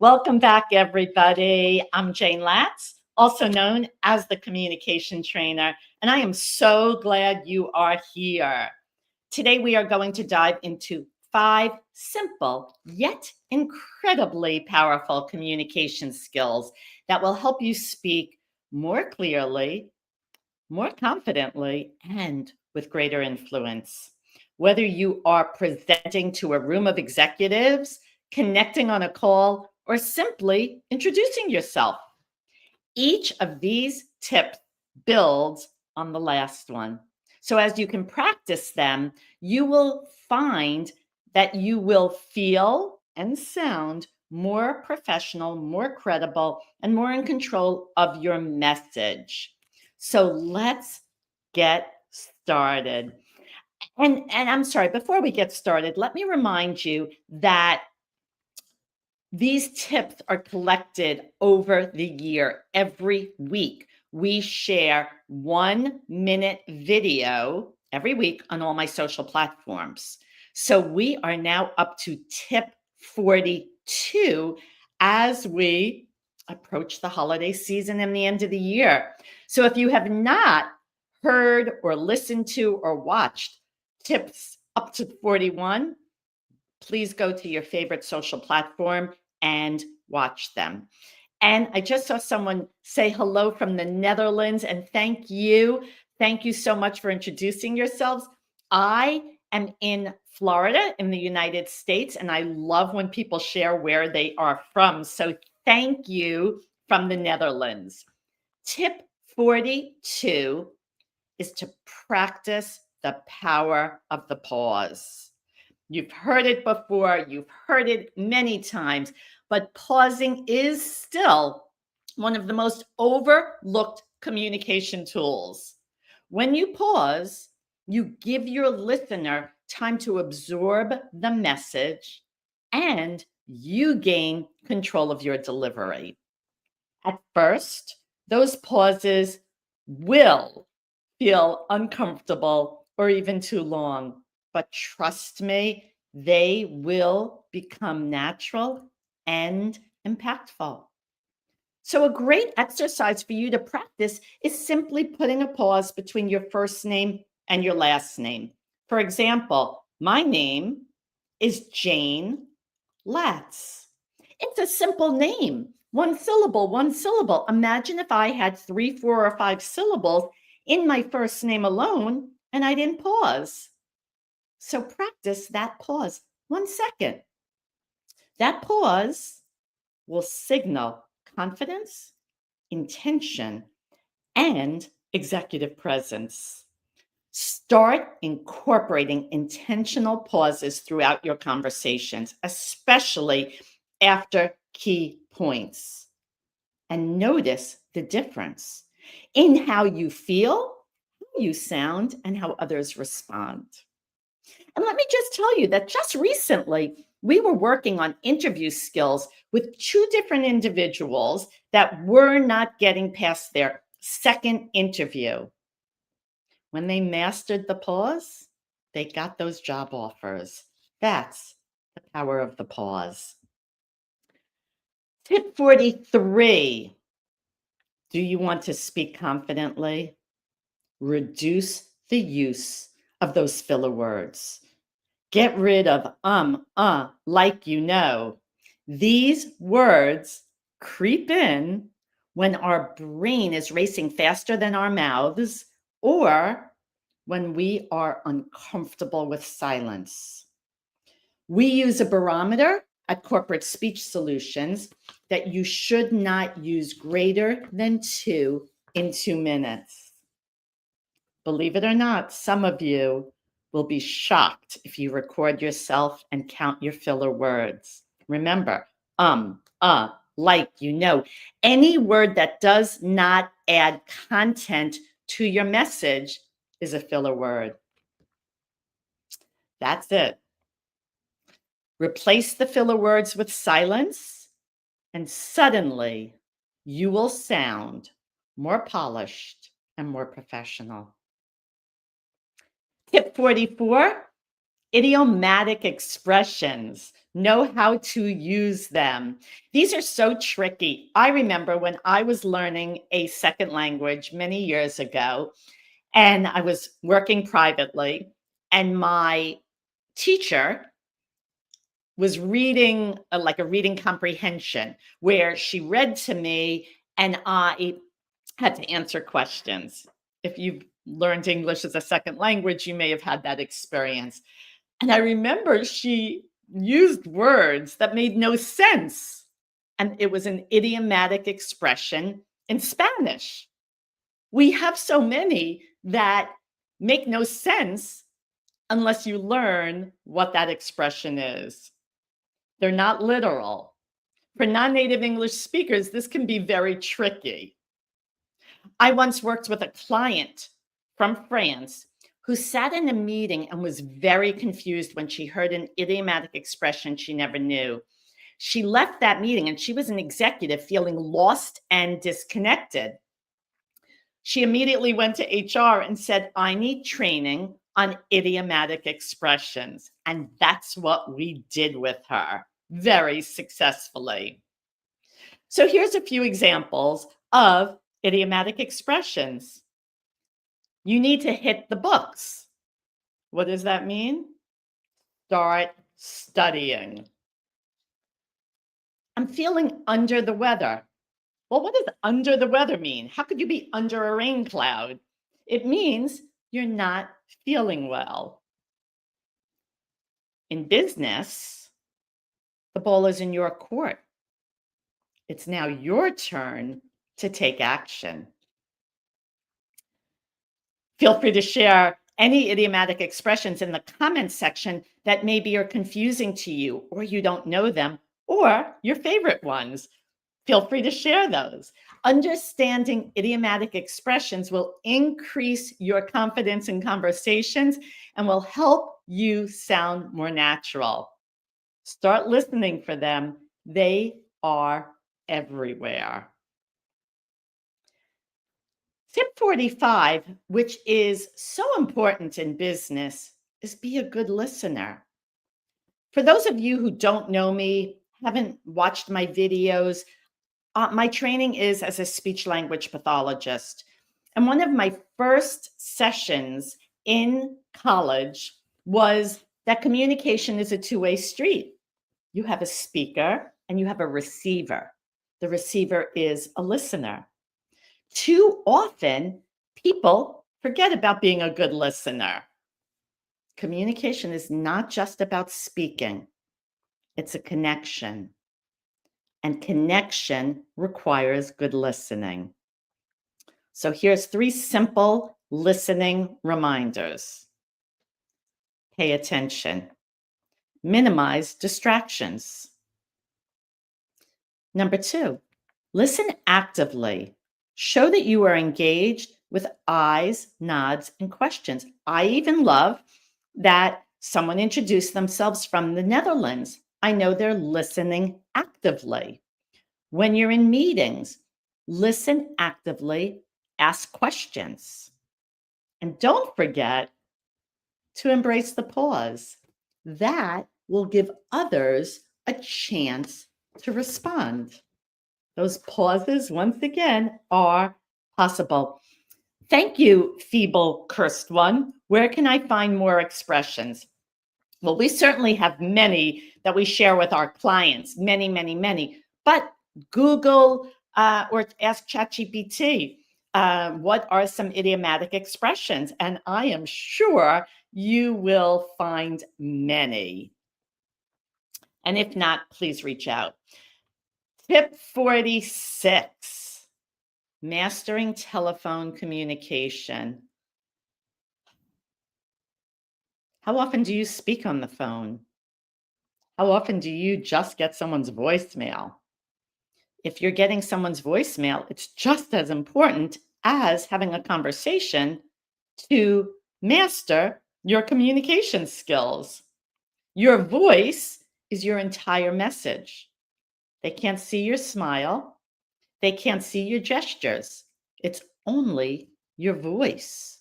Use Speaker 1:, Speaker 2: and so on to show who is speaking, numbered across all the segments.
Speaker 1: Welcome back, everybody. I'm Jayne Latz, also known as the Communication Trainer, and I am so glad you are here. Today, we are going to dive into 5 simple yet incredibly powerful communication skills that will help you speak more clearly, more confidently, and with greater influence. Whether you are presenting to a room of executives, connecting on a call, or simply introducing yourself, each of these tips builds on the last one. So as you can practice them, you will find that you will feel and sound more professional, more credible, and more in control of your message. So let's get started. And I'm sorry, before we get started, let me remind you that these tips are collected over the year. Every week, we share 1-minute video every week on all my social platforms. So we are now up to tip 42 as we approach the holiday season and the end of the year. So if you have not heard or listened to or watched tips up to 41, please go to your favorite social platform and watch them. And I just saw someone say hello from the Netherlands, and thank you. Thank you so much for introducing yourselves. I am in Florida in the United States, and I love when people share where they are from. So thank you from the Netherlands. Tip 42 is to practice the power of the pause. You've heard it before, you've heard it many times, but pausing is still one of the most overlooked communication tools. When you pause, you give your listener time to absorb the message and you gain control of your delivery. At first, those pauses will feel uncomfortable or even too long. But trust me, they will become natural and impactful. So a great exercise for you to practice is simply putting a pause between your first name and your last name. For example, my name is Jayne Latz. It's a simple name, one syllable, one syllable. Imagine if I had 3, 4, or 5 syllables in my first name alone and I didn't pause. So practice that pause. 1 second. That pause will signal confidence, intention, and executive presence. Start incorporating intentional pauses throughout your conversations, especially after key points. And notice the difference in how you feel, how you sound, and how others respond. And let me just tell you that just recently, we were working on interview skills with 2 different individuals that were not getting past their second interview. When they mastered the pause, they got those job offers. That's the power of the pause. Tip 43. Do you want to speak confidently? Reduce the use of those filler words. Get rid of like you know. These words creep in when our brain is racing faster than our mouths or when we are uncomfortable with silence. We use a barometer at Corporate Speech Solutions that you should not use greater than 2 in 2 minutes. Believe it or not, some of you will be shocked if you record yourself and count your filler words. Remember, like you know. Any word that does not add content to your message is a filler word. That's it. Replace the filler words with silence, and suddenly you will sound more polished and more professional. Tip 44, idiomatic expressions. Know how to use them. These are so tricky. I remember when I was learning a second language many years ago, and I was working privately, and my teacher was reading like a reading comprehension where she read to me and I had to answer questions. If you've learned English as a second language, you may have had that experience. And I remember she used words that made no sense. And it was an idiomatic expression in Spanish. We have so many that make no sense unless you learn what that expression is. They're not literal. For non-native English speakers, this can be very tricky. I once worked with a client from France who sat in a meeting and was very confused when she heard an idiomatic expression she never knew. She left that meeting and she was an executive feeling lost and disconnected. She immediately went to HR and said, I need training on idiomatic expressions. And that's what we did with her very successfully. So here's a few examples of idiomatic expressions. You need to hit the books. What does that mean? Start studying. I'm feeling under the weather. Well, what does under the weather mean? How could you be under a rain cloud? It means you're not feeling well. In business, the ball is in your court. It's now your turn to take action. Feel free to share any idiomatic expressions in the comments section that maybe are confusing to you, or you don't know them, or your favorite ones. Feel free to share those. Understanding idiomatic expressions will increase your confidence in conversations and will help you sound more natural. Start listening for them. They are everywhere. Tip 45, which is so important in business, is be a good listener. For those of you who don't know me, haven't watched my videos, my training is as a speech language pathologist. And one of my first sessions in college was that communication is a two-way street. You have a speaker and you have a receiver. The receiver is a listener. Too often, people forget about being a good listener. Communication is not just about speaking, it's a connection. And connection requires good listening. So here's 3 simple listening reminders. Pay attention. Minimize distractions. Number 2, listen actively. Show that you are engaged with eyes, nods, and questions. I even love that someone introduced themselves from the Netherlands. I know they're listening actively. When you're in meetings, listen actively, ask questions. And don't forget to embrace the pause. That will give others a chance to respond. Those pauses, once again, are possible. Thank you, feeble cursed one. Where can I find more expressions? Well, we certainly have many that we share with our clients, many, many, many. But Google or ask ChatGPT, what are some idiomatic expressions? And I am sure you will find many. And if not, please reach out. Tip 46, mastering telephone communication. How often do you speak on the phone? How often do you just get someone's voicemail? If you're getting someone's voicemail, it's just as important as having a conversation to master your communication skills. Your voice is your entire message. They can't see your smile. They can't see your gestures. It's only your voice.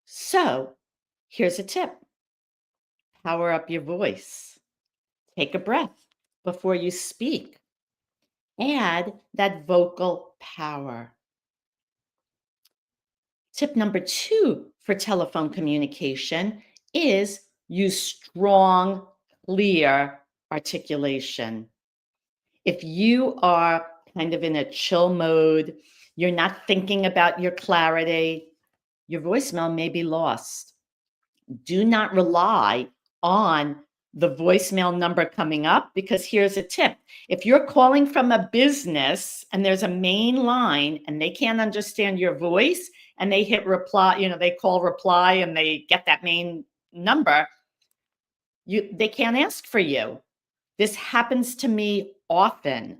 Speaker 1: So here's a tip. Power up your voice. Take a breath before you speak. Add that vocal power. Tip number 2 for telephone communication is use strong, clear articulation. If you are kind of in a chill mode, you're not thinking about your clarity, your voicemail may be lost. Do not rely on the voicemail number coming up, because here's a tip. If you're calling from a business and there's a main line and they can't understand your voice and they hit reply, they call reply and they get that main number, they can't ask for you. This happens to me often.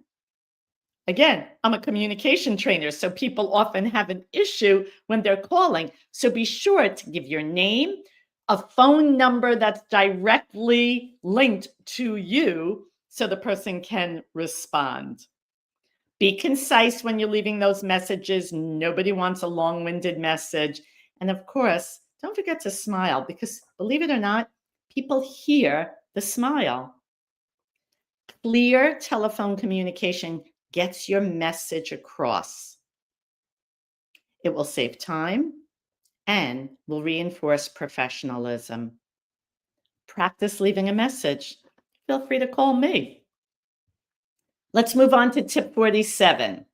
Speaker 1: Again, I'm a communication trainer, so people often have an issue when they're calling. So be sure to give your name, a phone number that's directly linked to you so the person can respond. Be concise when you're leaving those messages. Nobody wants a long-winded message. And of course, don't forget to smile, because believe it or not, people hear the smile. Clear telephone communication gets your message across. It will save time and will reinforce professionalism. Practice leaving a message. Feel free to call me. Let's move on to tip 47.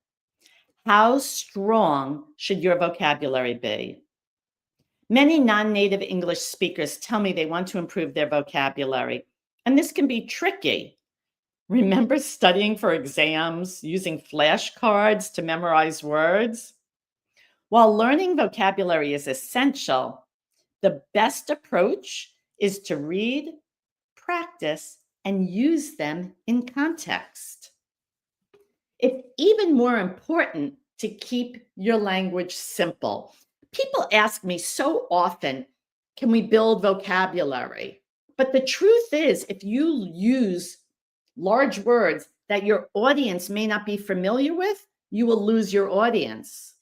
Speaker 1: How strong should your vocabulary be? Many non-native English speakers tell me they want to improve their vocabulary, and this can be tricky. Remember studying for exams, using flashcards to memorize words? While learning vocabulary is essential, the best approach is to read, practice, and use them in context. It's even more important to keep your language simple. People ask me so often, can we build vocabulary? But the truth is, if you use large words that your audience may not be familiar with, you will lose your audience.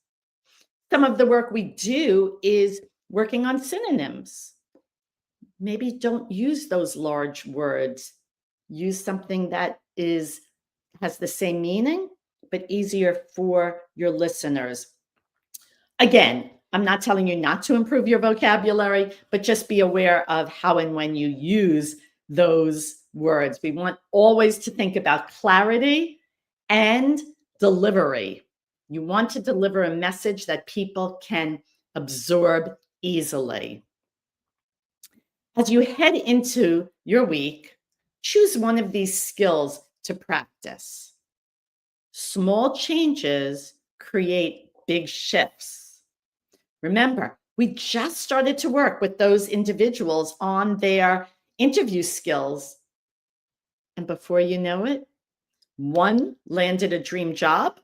Speaker 1: Some of the work we do is working on synonyms. Maybe don't use those large words. Use something that has the same meaning, but easier for your listeners. Again, I'm not telling you not to improve your vocabulary, but just be aware of how and when you use those words. We want always to think about clarity and delivery. You want to deliver a message that people can absorb easily. As you head into your week, choose one of these skills to practice. Small changes create big shifts. Remember, we just started to work with those individuals on their interview skills. And before you know it, one landed a dream job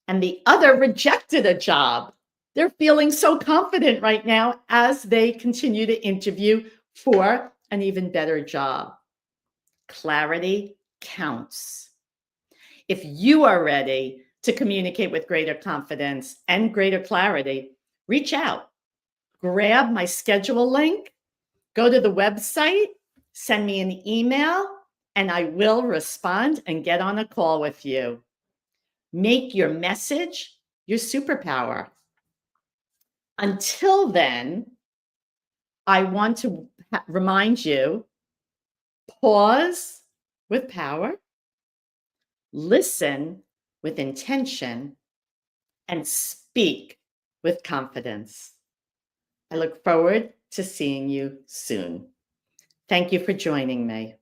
Speaker 1: and the other rejected a job. They're feeling so confident right now as they continue to interview for an even better job. Clarity counts. If you are ready to communicate with greater confidence and greater clarity, reach out. Grab my schedule link, go to the website, send me an email, and I will respond and get on a call with you. Make your message your superpower. Until then, I want to remind you, pause with power, listen with intention, and speak with confidence. I look forward to seeing you soon. Thank you for joining me.